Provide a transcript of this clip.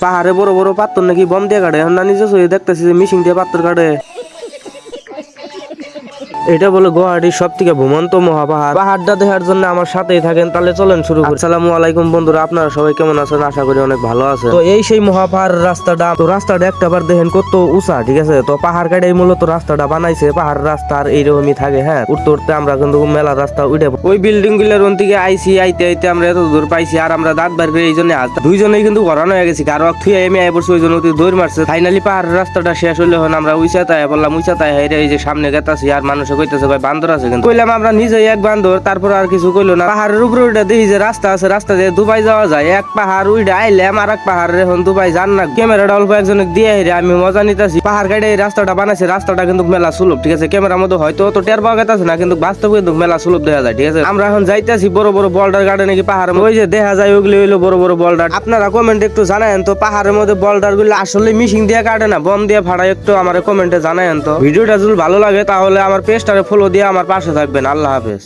পাহাড়ে বড় বড় পাথর নাকি বম দিয়ে কাটে, এখন না নিজে চোখে দেখতেছি যে মিশিং দিয়ে পাথর কাটে। এটা বলে গুয়াহাটির সব থেকে ভ্রমন্ত মহাপাহাড়। পাহাড়টা দেখার জন্য আমার সাথেই থাকেন, তাহলে চলেন শুরু করি। আসসালামু আলাইকুম বন্ধুরা, আপনারা সবাই কেমন আছেন? আশা করি অনেক ভালো আছেন। তো এই সেই মহাপাহাড় রাস্তাটা, তো রাস্তাটা একটাবার দেখেন কত উঁচা, ঠিক আছে। তো পাহাড় কাটাই মূলত রাস্তাটা বানাইছে, পাহাড় রাস্তা আর এইরকমই থাকে। হ্যাঁ, উঠতে উঠতে আমরা কিন্তু মেলা রাস্তা উঠে ওই বিল্ডিং গুলোর থেকে আইসি, আইতে আইতে আমরা এত দূর পাইছি। আর আমরা দাঁত বার করে এই জন্য দুইজনেই কিন্তু ঘরানো হয়ে গেছি, কারো থুয়ে এমে আয় পড়ছে, ওই জন্য দৌড় মারছে। ফাইনালি পাহাড় রাস্তাটা শেষ হলে হন আমরা উইচাতায় বললাম, উইচাতায় হাইরে এই যে সামনে গেতাছি। আর মানুষে কইতেছে ভাই বান্দর আছে, কিন্তু কইলাম আমরা নিজেই এক বান্দর। তারপর আর কিছু কইলো না। পাহাড়ের উপরে উঠে দেখি যে রাস্তা আছে, রাস্তা দিয়ে দুবাই যাওয়া যায়। এক পাহাড় উঠে আইলাম আর এক পাহাড়ে এখন দুবাই যান না। ক্যামেরাটা অল্প একজনে দিয়ে হেরে আমি মজা নিতেছি। পাহাড় কাটে এই রাস্তাটা বানাইছে, রাস্তাটা কিন্তু মেলা সুলভ, ঠিক আছে। ক্যামেরার মধ্যে হয়তো তো টের পাওয়া গেছে না, কিন্তু বাস্তবে কিন্তু মেলা সুলভ দেখা যায়, ঠিক আছে। আমরা এখন যাইতেছি বড় বড় বল্ডার গার্ডেন নাকি পাহাড়, ওই যে দেখা যায় ওইগুলো হইলো বড় বড় বল্ডার। আপনারা কমেন্টে একটু জানায়েন তো পাহাড়ের মধ্যে বল্ডার গুলো আসলে মিশিং দিয়ে কাটে না বম দিয়ে ফাড়ায়, একটু আমার কমেন্টে জানায়েন তো। ভিডিওটা যদি ভালো লাগে তাহলে আমার পেজটারে ফলো দিয়ে আমার পাশে থাকবেন। আল্লাহ হাফেজ।